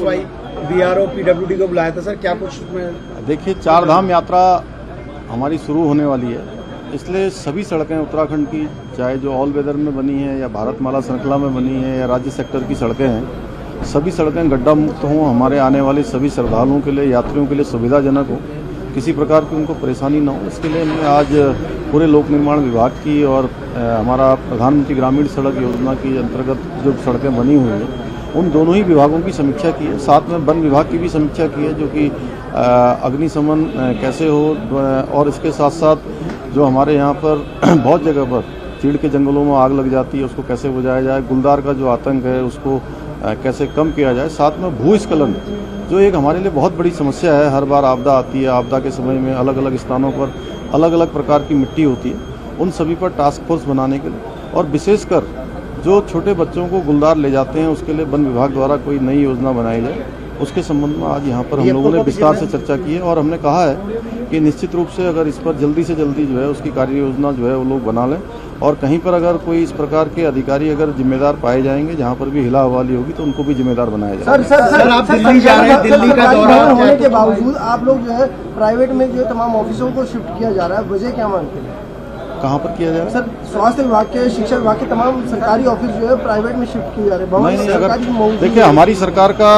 BSY, BRO, PWD को बुलाया था सर, क्या कुछ उसमें? देखिए, 4 धाम यात्रा हमारी शुरू होने वाली है, इसलिए सभी सड़कें उत्तराखंड की, चाहे जो ऑल वेदर में बनी है या भारतमाला श्रृंखला में बनी है या राज्य सेक्टर की सड़कें हैं, सभी सड़कें गड्ढा मुक्त हों, हमारे आने वाले सभी श्रद्धालुओं के लिए, यात्रियों के लिए सुविधाजनक हो, किसी प्रकार की उनको परेशानी न हो। इसके लिए हमने आज पूरे लोक निर्माण विभाग की और हमारा प्रधानमंत्री ग्रामीण सड़क योजना के अंतर्गत जो सड़कें बनी हुई हैं उन दोनों ही विभागों की समीक्षा की है। साथ में वन विभाग की भी समीक्षा की है, जो कि अग्निशमन कैसे हो, और इसके साथ साथ जो हमारे यहाँ पर बहुत जगह पर चीड़ के जंगलों में आग लग जाती है, उसको कैसे बुझाया जाए, गुलदार का जो आतंक है उसको कैसे कम किया जाए। साथ में भूस्खलन जो एक हमारे लिए बहुत बड़ी समस्या है, हर बार आपदा आती है, आपदा के समय में अलग अलग स्थानों पर अलग अलग प्रकार की मिट्टी होती है, उन सभी पर टास्क फोर्स बनाने के लिए, और विशेषकर जो छोटे बच्चों को गुलदार ले जाते हैं उसके लिए वन विभाग द्वारा कोई नई योजना बनाई जाए, उसके संबंध में आज यहाँ पर हम लोगों ने विस्तार से चर्चा की है। और हमने कहा है कि निश्चित रूप से अगर इस पर जल्दी से जल्दी जो है उसकी कार्य योजना जो है वो लोग बना लें, और कहीं पर अगर कोई इस प्रकार के अधिकारी अगर जिम्मेदार पाए जाएंगे, जहां पर भी हिला हवाली होगी, तो उनको भी जिम्मेदार बनाया जाएगा। सर आप दिल्ली जा रहे हैं, दिल्ली का दौरा होने के बावजूद आप लोग जो है प्राइवेट में जो तमाम ऑफिसों को शिफ्ट किया जा रहा है, वजह क्या मानते हैं? कहाँ पर किया जा रहा है? सर, स्वास्थ्य विभाग के, शिक्षा विभाग के तमाम सरकारी ऑफिस जो है प्राइवेट में शिफ्ट किए जा रहे हैं। नहीं, अगर देखिए, हमारी सरकार का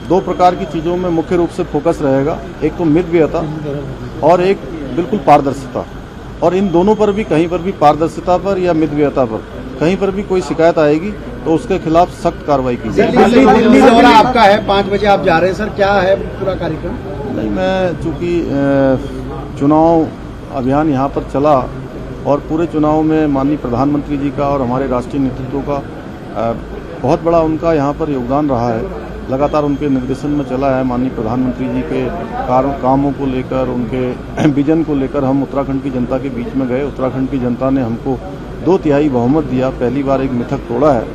2 प्रकार की चीजों में मुख्य रूप से फोकस रहेगा, एक तो मितव्ययता और एक बिल्कुल पारदर्शिता, और इन दोनों पर भी, कहीं पर भी पारदर्शिता पर या मितव्ययता पर कहीं पर भी कोई शिकायत आएगी तो उसके खिलाफ सख्त कार्रवाई की जाएगी। दिल्ली दौरा आपका है, 5 बजे आप जा रहे हैं सर, क्या है पूरा कार्यक्रम? नहीं, मैं चूंकि चुनाव अभियान यहाँ पर चला और पूरे चुनाव में माननीय प्रधानमंत्री जी का और हमारे राष्ट्रीय नेतृत्व का बहुत बड़ा उनका यहाँ पर योगदान रहा है, लगातार उनके निर्देशन में चला है। माननीय प्रधानमंत्री जी के कामों को लेकर, उनके विजन को लेकर हम उत्तराखंड की जनता के बीच में गए। उत्तराखंड की जनता ने हमको 2/3 बहुमत दिया, पहली बार एक मिथक तोड़ा है।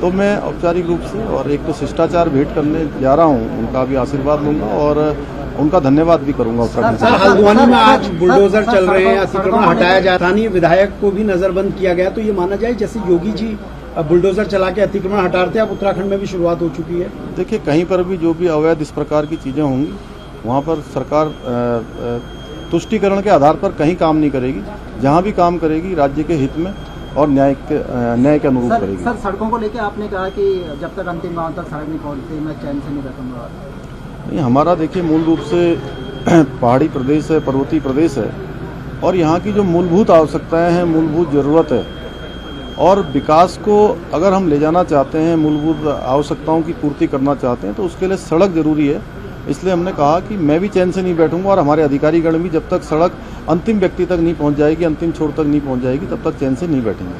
तो मैं औपचारिक रूप से और एक तो शिष्टाचार भेंट करने जा रहा हूँ, उनका भी आशीर्वाद लूंगा और उनका धन्यवाद भी करूंगा उत्तराखंड। सर, हल्द्वानी में आज बुलडोजर चल रहे हैं, अतिक्रमण हटाया जा, स्थानीय विधायक को भी नजरबंद किया गया, तो ये माना जाए जैसे योगी जी बुलडोजर चला के अतिक्रमण हटाते हैं, अब उत्तराखंड में भी शुरुआत हो चुकी है। देखिए, कहीं पर भी जो भी अवैध इस प्रकार की चीजें होंगी, वहाँ पर सरकार तुष्टीकरण के आधार पर कहीं काम नहीं करेगी, जहाँ भी काम करेगी राज्य के हित में और न्याय के अनुरूप करेगी। सर, सड़कों को लेकर आपने कहा कि जब तक अंतिम गांव तक सड़क नहीं पहुँचती मैं चैन से नहीं बैठूंगा। नहीं, हमारा देखिए मूल रूप से पहाड़ी प्रदेश है, पर्वतीय प्रदेश है, और यहाँ की जो मूलभूत आवश्यकताएं हैं, मूलभूत जरूरत है, और विकास को अगर हम ले जाना चाहते हैं, मूलभूत आवश्यकताओं की पूर्ति करना चाहते हैं, तो उसके लिए सड़क जरूरी है। इसलिए हमने कहा कि मैं भी चैन से नहीं बैठूंगा और हमारे अधिकारीगण भी, जब तक सड़क अंतिम व्यक्ति तक नहीं पहुंच जाएगी, अंतिम छोर तक नहीं पहुंच जाएगी, तब तक चैन से नहीं बैठेंगे।